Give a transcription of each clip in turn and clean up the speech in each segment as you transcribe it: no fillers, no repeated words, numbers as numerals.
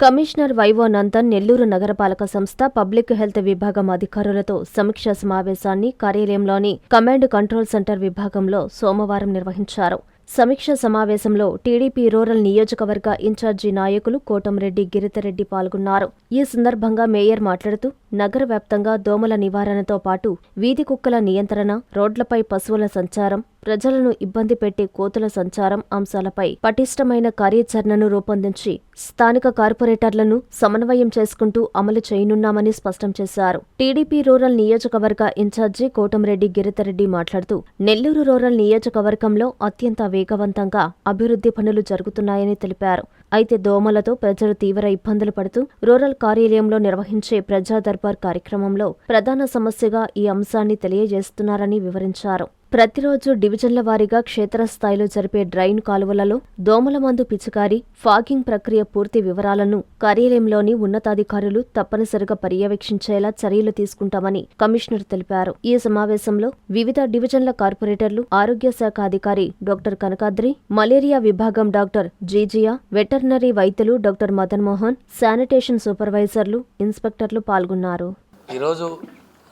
Commissioner vivo Nandan Nellore నగరపాలక సంస్థ public health విభాగం అధికారులతో సమీక్షా సమావేశాన్ని కార్యాలయంలోని కమాండ్ కంట్రోల్ సెంటర్ విభాగంలో సోమవారం నిర్వహించారు. సమీక్షా సమావేశంలో టీడీపీ రూరల్ నియోజకవర్గ ఇన్ఛార్జి నాయకులు కోటంరెడ్డి గిరితరెడ్డి పాల్గొన్నారు. ఈ సందర్భంగా మేయర్ మాట్లాడుతూ నగర వ్యాప్తంగా దోమల నివారణతో పాటు వీధి కుక్కల నియంత్రణ, రోడ్లపై పశువుల సంచారం, ప్రజలను ఇబ్బంది పెట్టే కోతుల సంచారం అంశాలపై పటిష్టమైన కార్యాచరణను రూపొందించి స్థానిక కార్పొరేటర్లను సమన్వయం చేసుకుంటూ అమలు చేయనున్నామని స్పష్టం చేశారు. టీడీపీ రూరల్ నియోజకవర్గ ఇన్ఛార్జి కోటంరెడ్డి గిరితరెడ్డి మాట్లాడుతూ నెల్లూరు రూరల్ నియోజకవర్గంలో అత్యంత వేగవంతంగా అభివృద్ధి పనులు జరుగుతున్నాయని తెలిపారు. అయితే దోమలతో ప్రజలు తీవ్ర ఇబ్బందులు పడుతూ రూరల్ కార్యాలయంలో నిర్వహించే ప్రజా దర్బార్ కార్యక్రమంలో ప్రధాన సమస్యగా ఈ అంశాన్ని తెలియజేస్తున్నారని వివరించారు. ప్రతిరోజు డివిజన్ల వారీగా క్షేత్రస్థాయిలో జరిపే డ్రైన్ కాలువలలో దోమల మందు పిచికారీ, ఫాగింగ్ ప్రక్రియ పూర్తి వివరాలను కార్యాలయంలోని ఉన్నతాధికారులు తప్పనిసరిగా పర్యవేక్షించేలా చర్యలు తీసుకుంటామని కమిషనర్ తెలిపారు. ఈ సమావేశంలో వివిధ డివిజన్ల కార్పొరేటర్లు, ఆరోగ్య శాఖ అధికారి డాక్టర్ కనకాద్రి, మలేరియా విభాగం డాక్టర్ జీజియా, వెటర్నరీ వైద్యులు డాక్టర్ మదన్ మోహన్, శానిటేషన్ సూపర్వైజర్లు, ఇన్స్పెక్టర్లు పాల్గొన్నారు. ఈరోజు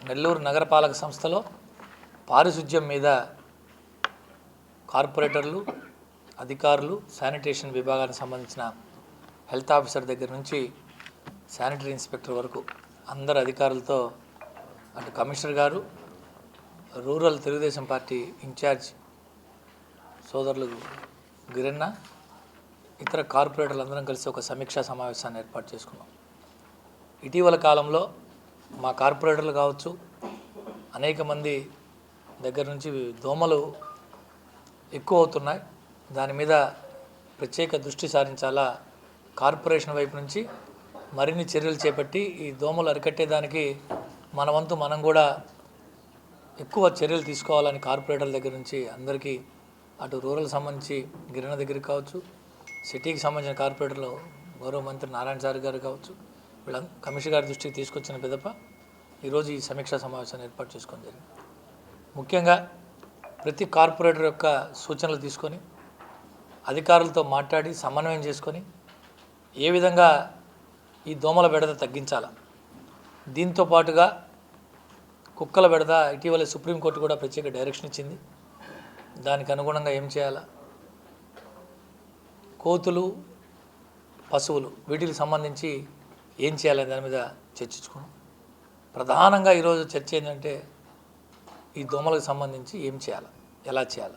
నెల్లూరు నగరపాలక సంస్థలో పారిశుధ్యం మీద కార్పొరేటర్లు, అధికారులు, శానిటేషన్ విభాగానికి సంబంధించిన హెల్త్ ఆఫీసర్ దగ్గర నుంచి శానిటరీ ఇన్స్పెక్టర్ వరకు అందరు అధికారులతో అటు కమిషనర్ గారు, రూరల్ తెలుగుదేశం పార్టీ ఇన్ఛార్జ్ సోదరులు గిరన్న, ఇతర కార్పొరేటర్లు అందరం కలిసి ఒక సమీక్షా సమావేశాన్ని ఏర్పాటు చేసుకున్నాం. ఇటీవల కాలంలో మా కార్పొరేటర్లు కావచ్చు, అనేక మంది దగ్గర నుంచి దోమలు ఎక్కువ అవుతున్నాయి. దాని మీద ప్రత్యేక దృష్టి సారించాలా, కార్పొరేషన్ వైపు నుంచి మరిన్ని చర్యలు చేపట్టి ఈ దోమలు అరికట్టేదానికి మన వంతు మనం కూడా ఎక్కువ చర్యలు తీసుకోవాలని కార్పొరేటర్ల దగ్గర నుంచి అందరికీ, అటు రూరల్ సంబంధించి గిరణ దగ్గరికి కావచ్చు, సిటీకి సంబంధించిన కార్పొరేటర్లు గౌరవ మంత్రి నారాయణ సార్ గారు కావచ్చు, వీళ్ళ కమిషనర్ గారి దృష్టికి తీసుకొచ్చిన పిదప ఈరోజు ఈ సమీక్షా సమావేశాన్ని ఏర్పాటు చేసుకోవడం జరిగింది. ముఖ్యంగా ప్రతి కార్పొరేటర్ యొక్క సూచనలు తీసుకొని అధికారులతో మాట్లాడి సమన్వయం చేసుకొని ఏ విధంగా ఈ దోమల బెడద తగ్గించాలా, దీంతో పాటుగా కుక్కల బెడద ఇటీవల సుప్రీంకోర్టు కూడా ప్రత్యేక డైరెక్షన్ ఇచ్చింది. దానికి అనుగుణంగా ఏం చేయాలా, కోతులు, పశువులు వీటికి సంబంధించి ఏం చేయాలనే దాని మీద చర్చించుకున్నాం. ప్రధానంగా ఈరోజు చర్చ ఏంటంటే ఈ దోమలకు సంబంధించి ఏం చేయాలి, ఎలా చేయాలి,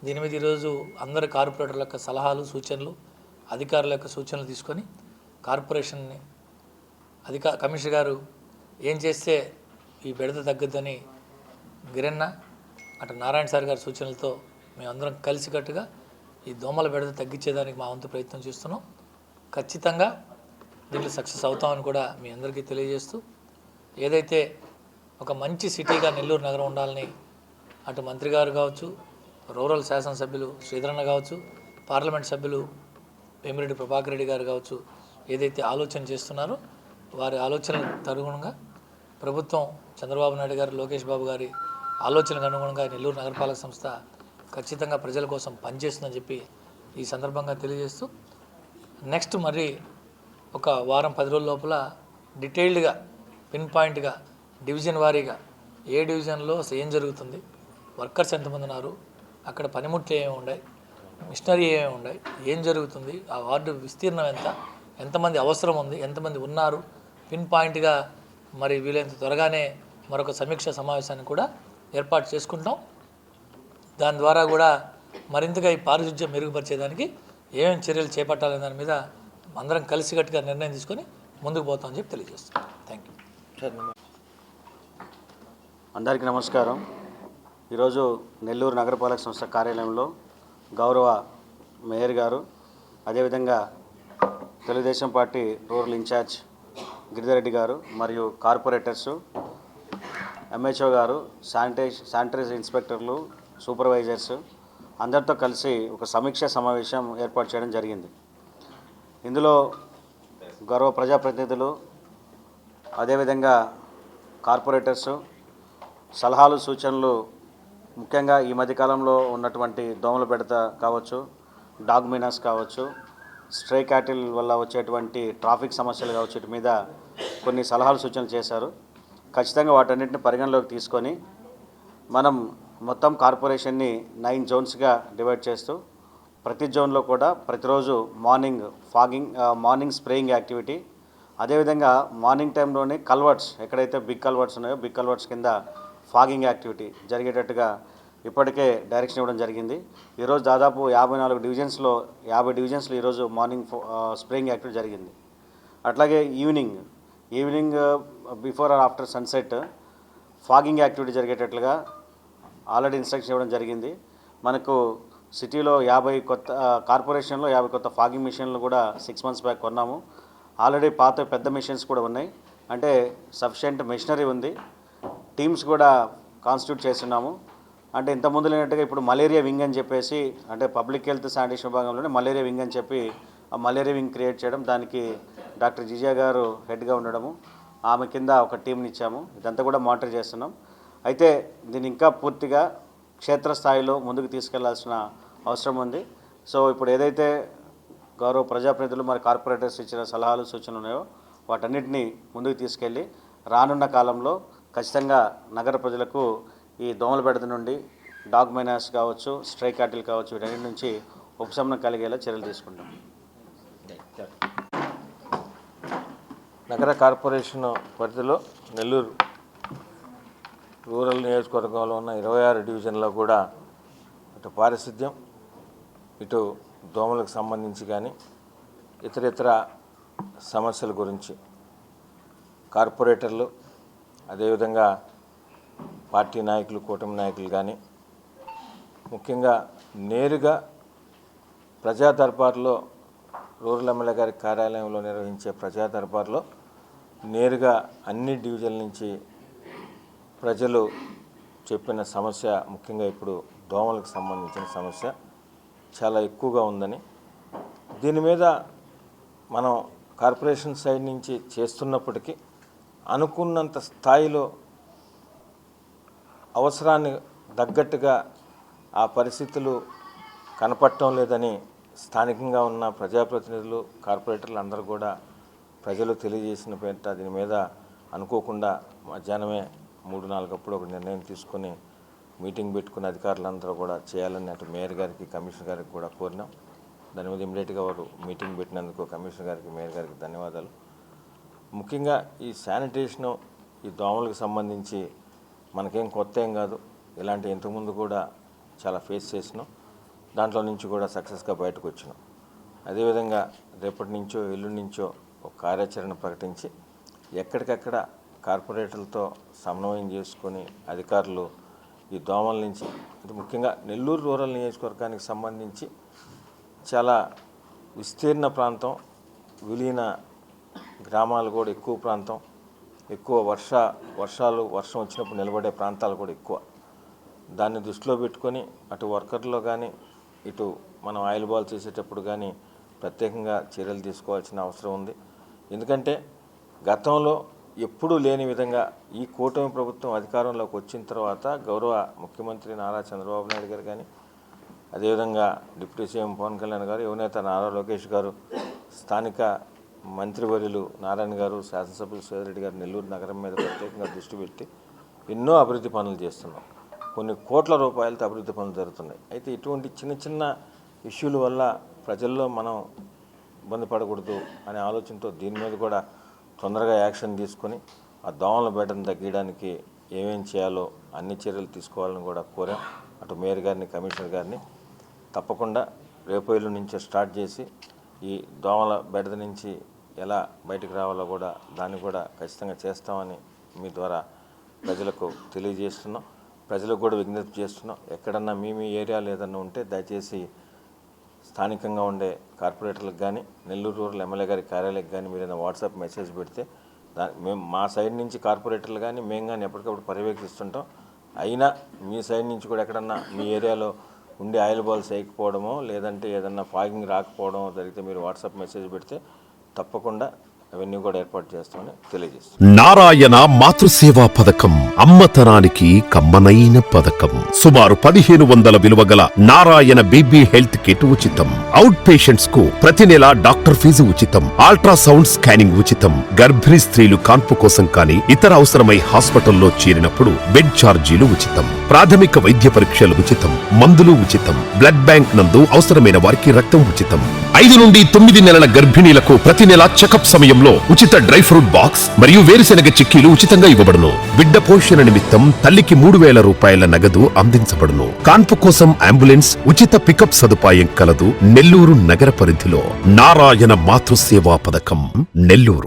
దీని మీద ఈరోజు అందరు కార్పొరేటర్ల యొక్క సలహాలు, సూచనలు, అధికారుల యొక్క సూచనలు తీసుకొని కార్పొరేషన్ని కమిషనర్ గారు ఏం చేస్తే ఈ బెడద తగ్గుద్దని గిరన్న, అటు నారాయణ సార్ గారి సూచనలతో మేమందరం కలిసికట్టుగా ఈ దోమల బెడద తగ్గించేదానికి మా వంతు ప్రయత్నం చేస్తున్నాం. ఖచ్చితంగా దీంట్లో సక్సెస్ అవుతామని కూడా మీ అందరికీ తెలియజేస్తూ, ఏదైతే ఒక మంచి సిటీగా నెల్లూరు నగరం ఉండాలని అటు మంత్రి గారు కావచ్చు, రూరల్ శాసనసభ్యులు శ్రీధరన్న కావచ్చు, పార్లమెంట్ సభ్యులు వేమిరెడ్డి ప్రభాకర్ రెడ్డి గారు కావచ్చు, ఏదైతే ఆలోచన చేస్తున్నారో వారి ఆలోచనలకు అనుగుణంగా ప్రభుత్వం, చంద్రబాబు నాయుడు గారు, లోకేష్ బాబు గారి ఆలోచనకు అనుగుణంగా నెల్లూరు నగరపాలక సంస్థ ఖచ్చితంగా ప్రజల కోసం పనిచేస్తుందని చెప్పి ఈ సందర్భంగా తెలియజేస్తూ, నెక్స్ట్ మరి ఒక వారం 10 రోజుల లోపల డీటెయిల్డ్గా పిన్ పాయింట్గా డివిజన్ వారీగా ఏ డివిజన్లో ఏం జరుగుతుంది, వర్కర్స్ ఎంతమంది ఉన్నారు, అక్కడ పనిముట్లు ఏమేమి ఉన్నాయి, మిషనరీ ఏమేమి ఉన్నాయి, ఏం జరుగుతుంది, ఆ వార్డు విస్తీర్ణం ఎంత, ఎంతమంది అవసరం ఉంది, ఎంతమంది ఉన్నారు, పిన్ పాయింట్గా మరి వీలైనంత త్వరగానే మరొక సమీక్ష సమావేశాన్ని కూడా ఏర్పాటు చేసుకుంటాం. దాని ద్వారా కూడా మరింతగా ఈ పారిశుధ్యం మెరుగుపరిచేదానికి ఏమేమి చర్యలు చేపట్టాలనే దాని మీద అందరం కలిసికట్టుగా నిర్ణయం తీసుకొని ముందుకు పోతామని చెప్పి తెలియజేస్తాం. Thank you. అందరికీ నమస్కారం. ఈరోజు నెల్లూరు నగరపాలక సంస్థ కార్యాలయంలో గౌరవ మేయర్ గారు, అదేవిధంగా Telugu Desam party rural in charge Giridhar Reddy గారు మరియు కార్పొరేటర్సు, ఎంహెచ్ఓ గారు, శానిటరీ ఇన్స్పెక్టర్లు, సూపర్వైజర్స్ అందరితో కలిసి ఒక సమీక్షా సమావేశం ఏర్పాటు చేయడం జరిగింది. ఇందులో గౌరవ ప్రజాప్రతినిధులు, అదేవిధంగా కార్పొరేటర్సు సలహాలు, సూచనలు, ముఖ్యంగా ఈ మధ్యకాలంలో ఉన్నటువంటి దోమల బెడత కావచ్చు, డాగ్ మీనాస్ కావచ్చు, స్ట్రే క్యాటిల్ వల్ల వచ్చేటువంటి ట్రాఫిక్ సమస్యలు కావచ్చు, వీటి మీద కొన్ని సలహాలు సూచనలు చేశారు. ఖచ్చితంగా వాటన్నిటిని పరిగణలోకి తీసుకొని మనం మొత్తం కార్పొరేషన్ని 9 జోన్స్గా డివైడ్ చేస్తూ ప్రతి జోన్లో కూడా ప్రతిరోజు మార్నింగ్ స్ప్రేయింగ్ యాక్టివిటీ, అదేవిధంగా మార్నింగ్ టైంలోనే కల్వర్ట్స్ ఎక్కడైతే బిగ్ కల్వర్ట్స్ ఉన్నాయో బిగ్ కల్వర్ట్స్ కింద ఫాగింగ్ యాక్టివిటీ జరిగేటట్టుగా ఇప్పటికే డైరెక్షన్ ఇవ్వడం జరిగింది. ఈరోజు దాదాపు 54 డివిజన్స్లో 50 డివిజన్స్లో ఈరోజు మార్నింగ్ స్ప్రేయింగ్ యాక్టివిటీ జరిగింది. అట్లాగే evening before or after sunset fogging activity జరిగేటట్లుగా ఆల్రెడీ ఇన్స్ట్రక్షన్ ఇవ్వడం జరిగింది. మనకు సిటీలో 50 కొత్త కార్పొరేషన్లో 50 కొత్త ఫాగింగ్ మిషన్లు కూడా 6 months బ్యాక్ కొన్నాము. ఆల్రెడీ పాత పెద్ద మిషన్స్ కూడా ఉన్నాయి, అంటే సఫిషియెంట్ మెషినరీ ఉంది. టీమ్స్ కూడా కాన్స్టిట్యూట్ చేస్తున్నాము. అంటే ఇంతకుముందు లేనట్టుగా ఇప్పుడు మలేరియా వింగ్ అని చెప్పేసి, అంటే పబ్లిక్ హెల్త్ శానిటేషన్ విభాగంలోనే మలేరియా వింగ్ అని చెప్పి ఆ మలేరియా వింగ్ క్రియేట్ చేయడం, దానికి డాక్టర్ జిజా గారు హెడ్గా ఉండడము, ఆమె కింద ఒక టీంని ఇచ్చాము. ఇదంతా కూడా మానిటర్ చేస్తున్నాం. అయితే దీన్ని ఇంకా పూర్తిగా క్షేత్రస్థాయిలో ముందుకు తీసుకెళ్లాల్సిన అవసరం ఉంది. సో ఇప్పుడు ఏదైతే గౌరవ ప్రజాప్రతినిధులు మరి కార్పొరేటర్స్ ఇచ్చిన సలహాలు సూచనలు ఉన్నాయో వాటన్నిటినీ ముందుకు తీసుకెళ్ళి రానున్న కాలంలో ఖచ్చితంగా నగర ప్రజలకు ఈ దోమల బెడద నుండి డాగ్ మైనస్ కావచ్చు, స్ట్రే క్యాటిల్ కావచ్చు, వీటన్నిటి నుంచి ఉపశమనం కలిగేలా చర్యలు తీసుకుంటాం. నగర కార్పొరేషన్ పరిధిలో నెల్లూరు రూరల్ నియోజకవర్గంలో ఉన్న 26 డివిజన్లో కూడా అటు పారిశుద్ధ్యం, ఇటు దోమలకు సంబంధించి కానీ ఇతర సమస్యల గురించి కార్పొరేటర్లు, అదేవిధంగా పార్టీ నాయకులు, కూటమి నాయకులు కానీ ముఖ్యంగా నేరుగా ప్రజా దర్బార్లో రూరల్ ఎమ్మెల్యే గారి కార్యాలయంలో నిర్వహించే ప్రజా దర్బార్లో నేరుగా అన్ని డివిజన్ల నుంచి ప్రజలు చెప్పిన సమస్య, ముఖ్యంగా ఇప్పుడు దోమలకు సంబంధించిన సమస్య చాలా ఎక్కువగా ఉందని, దీని మీద మనం కార్పొరేషన్ సైడ్ నుంచి చేస్తున్నప్పటికీ అనుకున్నంత స్థాయిలో అవసరాన్ని తగ్గట్టుగా ఆ పరిస్థితులు కనపడటం లేదని స్థానికంగా ఉన్న ప్రజాప్రతినిధులు, కార్పొరేటర్లు అందరూ కూడా ప్రజలు తెలియజేసిన పేరిట దీని మీద అనుకోకుండా మధ్యాహ్నమే 3-4 అప్పుడు ఒక నిర్ణయం తీసుకొని మీటింగ్ పెట్టుకుని అధికారులందరూ కూడా చేయాలని అటు మేయర్ గారికి, కమిషనర్ గారికి కూడా కోరినాం. దాని మీద ఇమ్మీడియట్గా వారు మీటింగ్ పెట్టినందుకు కమిషనర్ గారికి, మేయర్ గారికి ధన్యవాదాలు. ముఖ్యంగా ఈ శానిటేషను, ఈ దోమలకు సంబంధించి మనకేం కొత్త ఏం కాదు, ఇలాంటి ఇంతకుముందు కూడా చాలా ఫేస్ చేసినాం, దాంట్లో నుంచి కూడా సక్సెస్గా బయటకు వచ్చినాం. అదేవిధంగా రేపటి నుంచో ఎల్లుండి నుంచో ఒక కార్యాచరణ ప్రకటించి ఎక్కడికక్కడ కార్పొరేటర్లతో సమన్వయం చేసుకొని అధికారులు ఈ దోమల నుంచి, ముఖ్యంగా నెల్లూరు రూరల్ నియోజకవర్గానికి సంబంధించి చాలా విస్తీర్ణ ప్రాంతం, విలీన గ్రామాలు కూడా ఎక్కువ ప్రాంతం, ఎక్కువ వర్షం వచ్చినప్పుడు నిలబడే ప్రాంతాలు కూడా ఎక్కువ. దాన్ని దృష్టిలో పెట్టుకొని అటు వర్కర్లో కానీ ఇటు మనం ఆయిల్ బాల్ చేసేటప్పుడు కానీ ప్రత్యేకంగా చర్యలు తీసుకోవాల్సిన అవసరం ఉంది. ఎందుకంటే గతంలో ఎప్పుడూ లేని విధంగా ఈ కూటమి ప్రభుత్వం అధికారంలోకి వచ్చిన తర్వాత గౌరవ ముఖ్యమంత్రి నారా చంద్రబాబు నాయుడు గారు కానీ, అదేవిధంగా డిప్యూటీ సీఎం పవన్ కళ్యాణ్ గారు, యువనేత నారా లోకేష్ గారు, స్థానిక మంత్రివర్యులు నారాయణ గారు, శాసనసభ్యులు సోదరెడ్డి గారు నెల్లూరు నగరం మీద ప్రత్యేకంగా దృష్టి పెట్టి ఎన్నో అభివృద్ధి పనులు చేస్తున్నాం. కొన్ని కోట్ల రూపాయలతో అభివృద్ధి పనులు జరుగుతున్నాయి. అయితే ఇటువంటి చిన్న ఇష్యూల వల్ల ప్రజల్లో మనం ఇబ్బంది పడకూడదు అనే ఆలోచనతో దీని మీద కూడా తొందరగా యాక్షన్ తీసుకొని ఆ దోమల బెడను తగ్గించడానికి ఏమేం చేయాలో అన్ని చర్యలు తీసుకోవాలని కూడా కోరాం. అటు మేయర్ గారిని, కమిషనర్ గారిని తప్పకుండా రేపు ఎల్లుండి నుంచే స్టార్ట్ చేసి ఈ దోమల బెడద నుంచి ఎలా బయటకు రావాలో కూడా దాన్ని కూడా ఖచ్చితంగా చేస్తామని మీ ద్వారా ప్రజలకు తెలియజేస్తున్నాం. ప్రజలకు కూడా విజ్ఞప్తి చేస్తున్నాం. ఎక్కడన్నా మీ ఏరియాలో ఏదన్నా ఉంటే దయచేసి స్థానికంగా ఉండే కార్పొరేటర్లకు కానీ, నెల్లూరు రూరల్ ఎమ్మెల్యే గారి కార్యాలయానికి కానీ మీరు ఏదైనా వాట్సాప్ మెసేజ్ పెడితే మేము మా సైడ్ నుంచి కార్పొరేటర్లు కానీ మేము కానీ ఎప్పటికప్పుడు పర్యవేక్షిస్తుంటాం. అయినా మీ సైడ్ నుంచి కూడా ఎక్కడన్నా మీ ఏరియాలో ఉండే ఆయిల్ బాల్స్ వేయకపోవడమో లేదంటే ఏదన్నా ఫాగింగ్ రాకపోవడమో జరిగితే మీరు వాట్సాప్ మెసేజ్ పెడితే తప్పకుండా అవన్నీ కూడా ఏర్పాటు చేస్తామని తెలియజేస్తాం. నారాయణ మాతృసేవా పథకం అమ్మతనానికి కమ్మనైన పథకం. సుమారు 1500 విలువ గల నారాయణ బేబీ హెల్త్ కిట్ ఉచితం. అవుట్ పేషెంట్స్ కు ప్రతి నెల డాక్టర్ ఫీజు ఉచితం. అల్ట్రాసౌండ్ స్కానింగ్ ఉచితం. గర్భిణీ స్త్రీలు కాన్పు కోసం కానీ ఇతర అవసరమై హాస్పిటల్లో చేరినప్పుడు బెడ్ ఛార్జీలు ఉచితం. ప్రాథమిక వైద్య పరీక్షలు ఉచితం. మందులు ఉచితం. బ్లడ్ బ్యాంక్ నందు అవసరమైన వారికి రక్తం ఉచితం. 5 నుండి 9 నెలల గర్భిణీలకు ప్రతి నెల చెకప్ సమయంలో ఉచిత డ్రై ఫ్రూట్ బాక్స్ మరియు వేరుశెనగ చిక్కీలు ఉచితంగా ఇవ్వబడును. బిడ్డ పోషణ నిమిత్తం తల్లికి 3000 రూపాయల నగదు అందించబడును. కాన్పు కోసం అంబులెన్స్ ఉచిత పికప్ సదుపాయం కలదు. నెల్లూరు నగర పరిధిలో నారాయణ మాతృసేవా పథకం, నెల్లూరు.